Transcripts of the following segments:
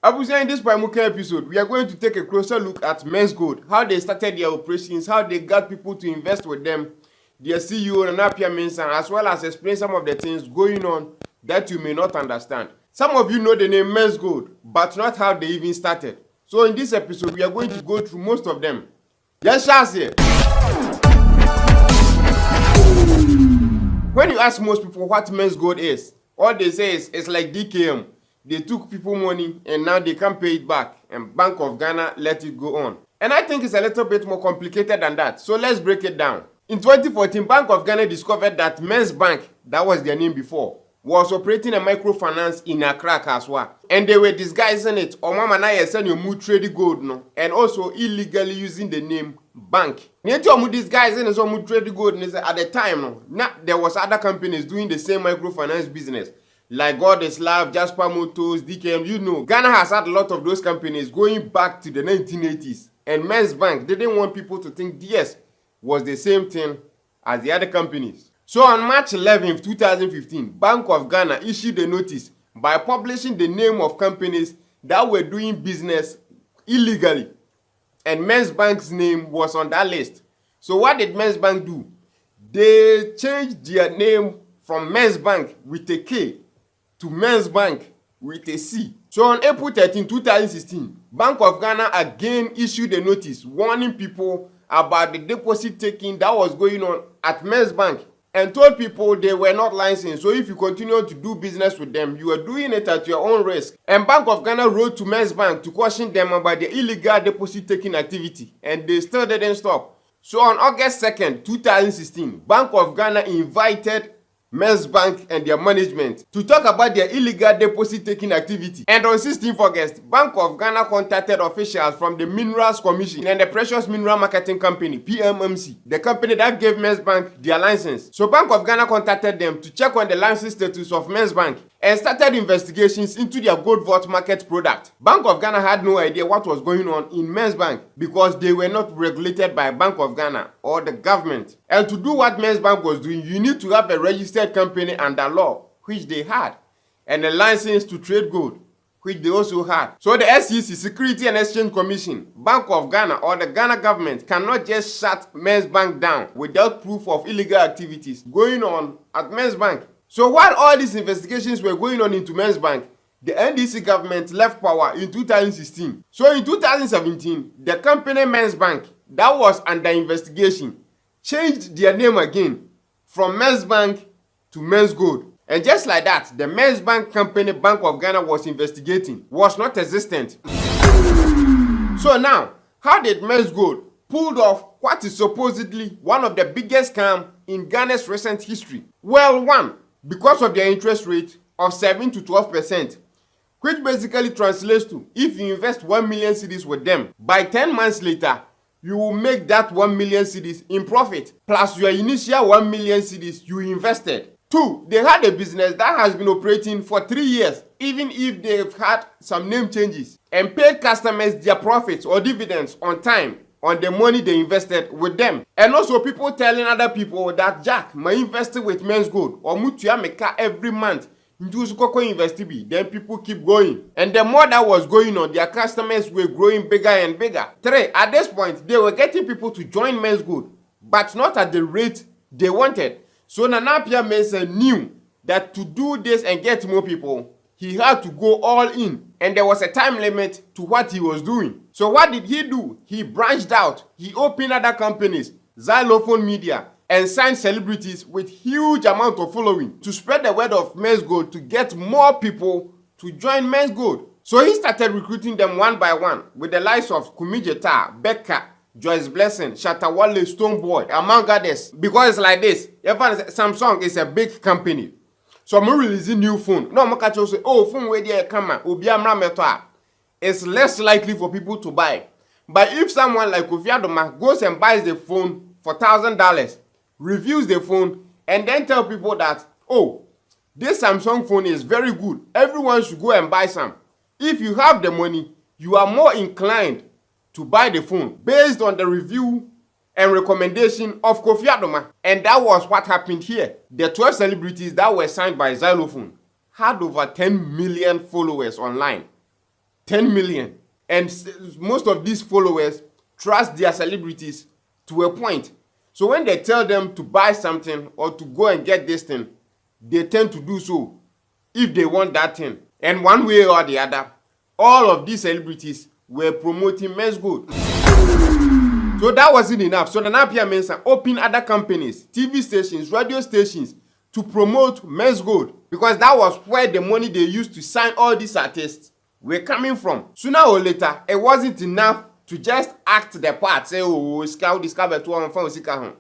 Abuja, in this Primuka episode, we are going to take a closer look at Menzgold, how they started their operations, how they got people to invest with them, their CEO Nanapia Mensah, as well as explain some of the things going on that you may not understand. Some of you know the name Menzgold, but not how they even started. So in this episode, we are going to go through most of them. Yes, Shazia. When you ask most people what Menzgold is, all they say is it's like DKM. They took people money and now they can't pay it back, and Bank of Ghana let it go on. And I think it's a little bit more complicated than that, so let's break it down. In 2014, Bank of Ghana discovered that Men's Bank, that was their name before, was operating a microfinance in Accra as well. And they were disguising it, or mama na yesen you trade gold no, and also illegally using the name bank. Disguising as trade gold at the time no, there was other companies doing the same microfinance business. Like God is Love, Jasper Motors, DKM, you know. Ghana has had a lot of those companies going back to the 1980s. And Men's Bank didn't want people to think DS was the same thing as the other companies. So on March 11, 2015, Bank of Ghana issued a notice by publishing the name of companies that were doing business illegally. And Men's Bank's name was on that list. So what did Men's Bank do? They changed their name from Men's Bank with a K to Men's Bank with a C. So on April 13, 2016, Bank of Ghana again issued a notice warning people about the deposit taking that was going on at Men's Bank and told people they were not licensed. So if you continue to do business with them, you are doing it at your own risk. And Bank of Ghana wrote to Men's Bank to caution them about the illegal deposit taking activity, and they still didn't stop. So on August 2nd, 2016, Bank of Ghana invited Men's Bank and their management to talk about their illegal deposit taking activity. And on 16th August, Bank of Ghana contacted officials from the Minerals Commission and the Precious Mineral Marketing Company, PMMC, the company that gave Men's Bank their license. So Bank of Ghana contacted them to check on the license status of Men's Bank and started investigations into their gold vault market product. Bank of Ghana had no idea what was going on in Men's Bank because they were not regulated by Bank of Ghana or the government. And to do what Men's Bank was doing, you need to have a registered company under law, which they had, and a license to trade gold, which they also had. So the SEC, Security and Exchange Commission, Bank of Ghana, or the Ghana government cannot just shut Men's Bank down without proof of illegal activities going on at Men's Bank. So while all these investigations were going on into Men's Bank, the NDC government left power in 2016. So in 2017, the company Men's Bank that was under investigation changed their name again from Men's Bank to Menzgold. And just like that, the Men's Bank company Bank of Ghana was investigating was not existent. So now, how did Menzgold pulled off what is supposedly one of the biggest scams in Ghana's recent history? Well, one, because of their interest rate of 7 to 12%, which basically translates to, if you invest 1 million cedis with them, by 10 months later, you will make that 1 million cedis in profit, plus your initial 1 million cedis you invested. Two, they had a business that has been operating for 3 years, even if they've had some name changes, and paid customers their profits or dividends on time on the money they invested with them. And also people telling other people that Jack, my invested with Menzgold or Mutuya Meka every month into Sukoko Investi, then people keep going. And the more that was going on, their customers were growing bigger and bigger. Three, at this point, they were getting people to join Menzgold, but not at the rate they wanted. So Nanapia Mensah knew that to do this and get more people, he had to go all in, and there was a time limit to what he was doing. So what did he do? He branched out. He opened other companies, Xylophone Media, and signed celebrities with huge amount of following to spread the word of Menzgold to get more people to join Menzgold. So he started recruiting them one by one with the likes of Kumi Jetta, Becca, Joyce Blessing, Shatawale, Stoneboy, among others. Because it's like this, Samsung is a big company. So I'm releasing new phone. No, I'm catch you say, oh, phone where they come, it's less likely for people to buy. But if someone like Kofi Adoma goes and buys the phone for $1,000, reviews the phone, and then tell people that, oh, this Samsung phone is very good, everyone should go and buy some. If you have the money, you are more inclined to buy the phone based on the review and recommendation of Kofi Adoma. And that was what happened here. The 12 celebrities that were signed by Xylophone had over 10 million followers online. 10 million. And most of these followers trust their celebrities to a point. So when they tell them to buy something or to go and get this thing, they tend to do so if they want that thing. And one way or the other, all of these celebrities were promoting Menzgold. So that wasn't enough. So Nana Appiah Mensah opened other companies, TV stations, radio stations to promote Menzgold, because that was where the money they used to sign all these artists were coming from. Sooner or later, it wasn't enough to just act the part, say, oh, scout discover to one from Sika.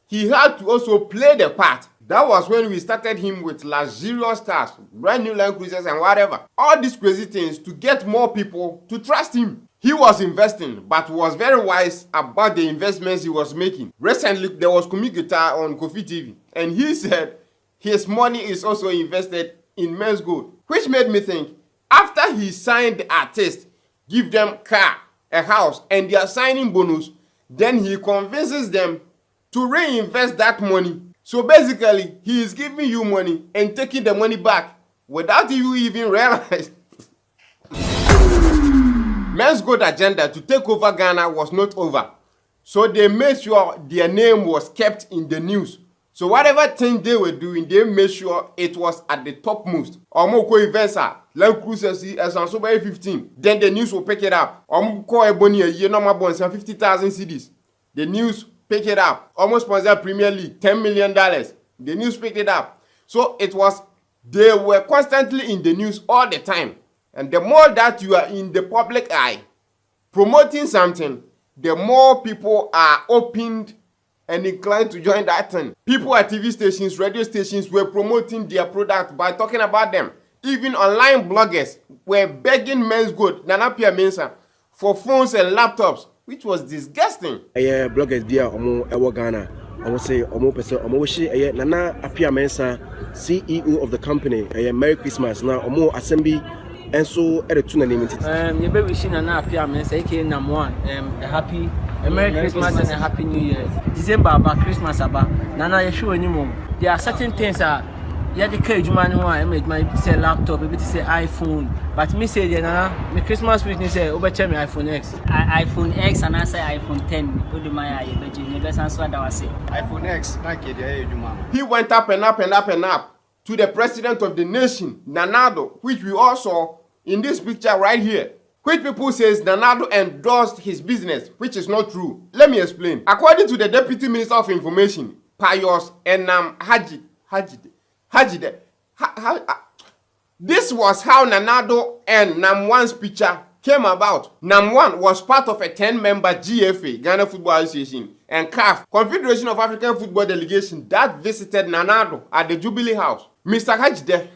He had to also play the part. That was when we started him with luxurious cars, brand new Land Cruisers and whatever. All these crazy things to get more people to trust him. He was investing, but was very wise about the investments he was making. Recently, there was Kumi Guitar on Kofi TV, and he said his money is also invested in Menzgold, which made me think, after he signed the artist, give them car, a house, and their signing bonus, then he convinces them to reinvest that money. So basically, he is giving you money and taking the money back without you even realize. Menzgold agenda to take over Ghana was not over. So they made sure their name was kept in the news. So whatever thing they were doing, they made sure it was at the topmost. Omoko events are Land Cruisers as on so by 15. Then the news will pick it up. Omoko Ebony a year normal bonds and 50,000 CDs. The news pick it up. Almost sponsor Premier League, $10 million. The news picked it up. So it was, they were constantly in the news all the time. And the more that you are in the public eye promoting something, the more people are opened and inclined to join that thing. People at TV stations, radio stations were promoting their product by talking about them. Even online bloggers were begging Menzgold, Nana Appiah Mensah, for phones and laptops, which was disgusting. Bloggers dia omo ewo Ghana. Omo say omo person omo wish Nana Appiah Mensah, CEO of the company. Merry Christmas. Now omo assembly and so at the tuna name it. You be wishing Nana Appiah Mensah aka number one. A happy Merry Christmas and a Happy New Year. December about Christmas about Nana you show anymore. There are certain things yeah, the cage man I made my say laptop, maybe to say iPhone. But me say Nana, my Christmas wish say over me iPhone X. iPhone X and I say iPhone 10. What do my answer that was say? iPhone X, He went up and up and up and up to the president of the nation, Nanado, which we all saw in this picture right here. Which people says Nanado endorsed his business, which is not true. Let me explain. According to the Deputy Minister of Information, Pius Enam Hajide, this was how Nanado and Nam1's picture came about. Nam1 was part of a 10-member GFA, Ghana Football Association, and CAF, Confederation of African Football Delegation, that visited Nanado at the Jubilee House. Mr. Hajide,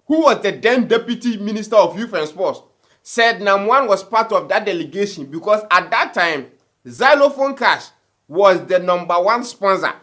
who was the then Deputy Minister of Youth and Sports, said Nam1 was part of that delegation because at that time, Xylophone Cash was the #1 sponsor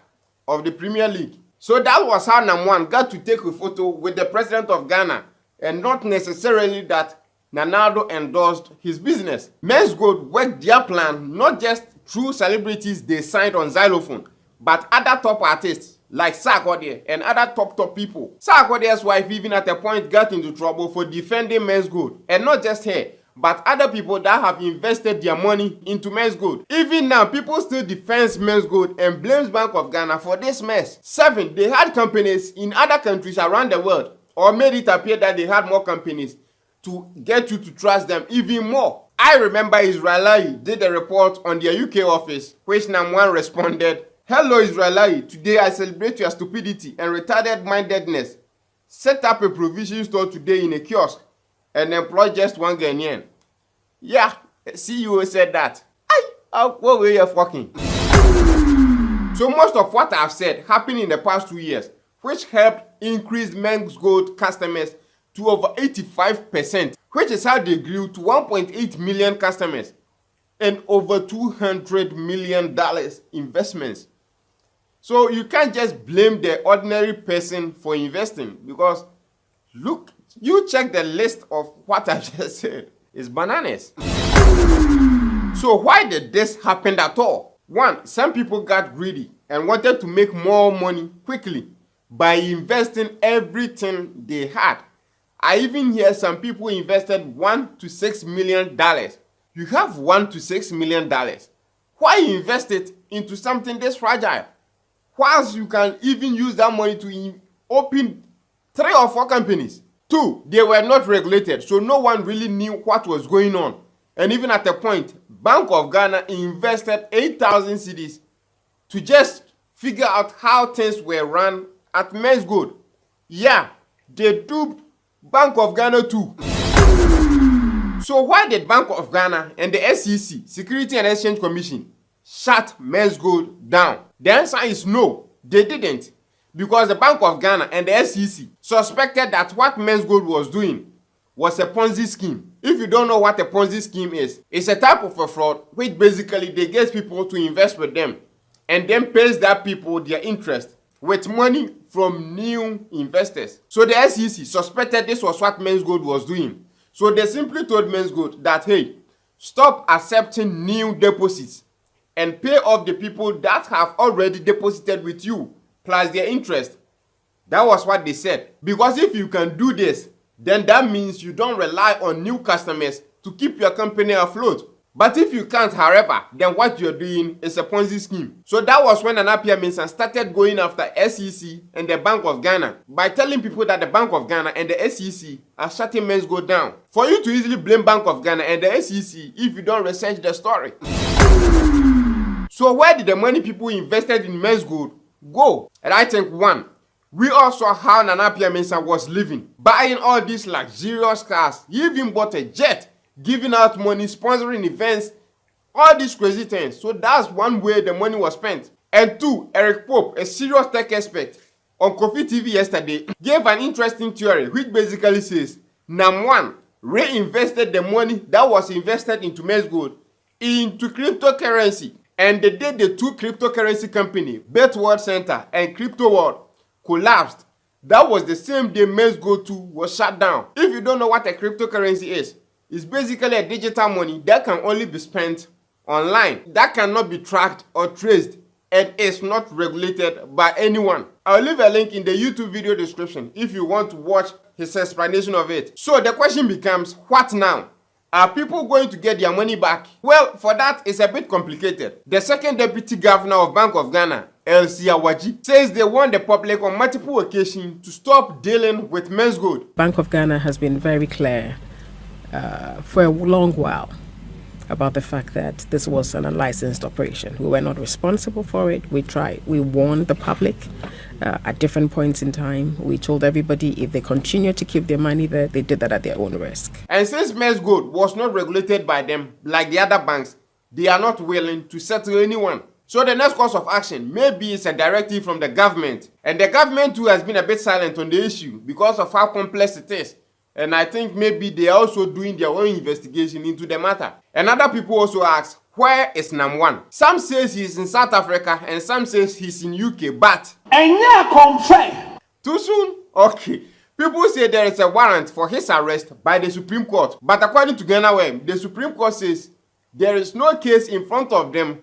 of the Premier League. So that was how Nam1 got to take a photo with the president of Ghana, and not necessarily that Nanado endorsed his business. Menzgold worked their plan not just through celebrities they signed on Xylophone, but other top artists like Sarkodie and other top people. Sarkodie's wife even at a point got into trouble for defending Menzgold, and not just her, but other people that have invested their money into Menzgold. Even now, people still defend Menzgold and blames Bank of Ghana for this mess. 7, they had companies in other countries around the world, or made it appear that they had more companies to get you to trust them even more. I remember Israeli did a report on their UK office, which Nam1 responded, "Hello Israeli, today I celebrate your stupidity and retarded mindedness. Set up a provision store today in a kiosk and employ just 1 Ghanaian." Yeah, CEO said that. What were you fucking? So most of what I've said happened in the past 2 years, which helped increase Menzgold customers to over 85%, which is how they grew to 1.8 million customers and over $200 million investments. So you can't just blame the ordinary person for investing, because look, you check the list of what I just said. It's bananas. So why did this happen at all? 1, some people got greedy and wanted to make more money quickly by investing everything they had. I even hear some people invested $1 to $6 million. You have $1 to $6 million. Why invest it into something this fragile? Whilst you can even use that money to open 3 or 4 companies. 2, they were not regulated, so no one really knew what was going on. And even at a point, Bank of Ghana invested 8,000 cedis to just figure out how things were run at Menzgold. Yeah, they duped Bank of Ghana too. So why did Bank of Ghana and the SEC, Security and Exchange Commission, shut Menzgold down? The answer is no, they didn't. Because the Bank of Ghana and the SEC suspected that what Menzgold was doing was a Ponzi scheme. If you don't know what a Ponzi scheme is, it's a type of a fraud which basically they get people to invest with them and then pays that people their interest with money from new investors. So the SEC suspected this was what Menzgold was doing. So they simply told Menzgold that, hey, stop accepting new deposits and pay off the people that have already deposited with you, plus their interest. That was what they said. Because if you can do this, then that means you don't rely on new customers to keep your company afloat. But if you can't, however, then what you're doing is a Ponzi scheme. So that was when Anapia Mensah started going after SEC and the Bank of Ghana by telling people that the Bank of Ghana and the SEC are shutting Menzgold down. For you to easily blame Bank of Ghana and the SEC if you don't research the story. So where did the money people invested in Menzgold go? And I think 1, we all saw how Anapia Mensah was living, buying all these luxurious cars. He even bought a jet, giving out money, sponsoring events, all these crazy things. So that's one way the money was spent. And 2, Eric Pope, a serious tech expert on Kofi TV yesterday, gave an interesting theory which basically says, number 1, reinvested the money that was invested into Menzgold into cryptocurrency. And the day the 2 cryptocurrency company, Bet World Center and Crypto World, collapsed, that was the same day Menzgold 2 was shut down. If you don't know what a cryptocurrency is, it's basically a digital money that can only be spent online, that cannot be tracked or traced, and is not regulated by anyone. I'll leave a link in the YouTube video description if you want to watch his explanation of it. So the question becomes, what now? Are people going to get their money back? Well, for that, it's a bit complicated. The second deputy governor of Bank of Ghana, LC Awaji, says they warned the public on multiple occasions to stop dealing with Menzgold. Bank of Ghana has been very clear for a long while about the fact that this was an unlicensed operation. We were not responsible for it. We warned the public at different points in time. We told everybody if they continue to keep their money there, they did that at their own risk. And since Menzgold was not regulated by them like the other banks, they are not willing to settle anyone. So the next course of action maybe is a directive from the government. And the government too has been a bit silent on the issue because of how complex it is. And I think maybe they are also doing their own investigation into the matter. And other people also ask, where is Nam 1? Some says he's in South Africa and some says he's in UK, but too soon? Okay. People say there is a warrant for his arrest by the Supreme Court. But according to Ghana Web, the Supreme Court says there is no case in front of them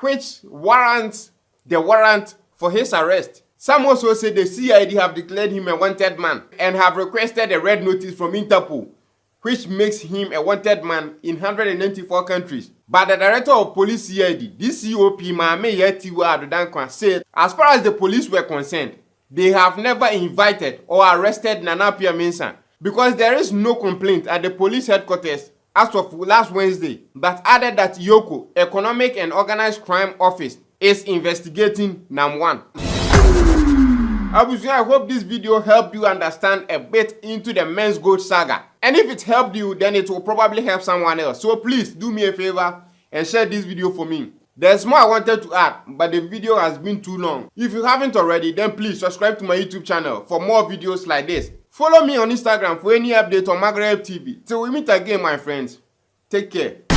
which warrants the warrant for his arrest. Some also say the CID have declared him a wanted man and have requested a red notice from Interpol, which makes him a wanted man in 194 countries. But the director of police CID, DCOP Mame Yetiwa Adodankwa, said as far as the police were concerned, they have never invited or arrested Anapia Mensah because there is no complaint at the police headquarters as of last Wednesday, but added that Yoko, Economic and Organized Crime Office, is investigating Nam 1. I hope this video helped you understand a bit into the Menzgold saga. And if it helped you, then it will probably help someone else. So please do me a favor and share this video for me. There's more I wanted to add, but the video has been too long. If you haven't already, then please subscribe to my YouTube channel for more videos like this. Follow me on Instagram for any update on Maghreb TV. Till we meet again, my friends. Take care.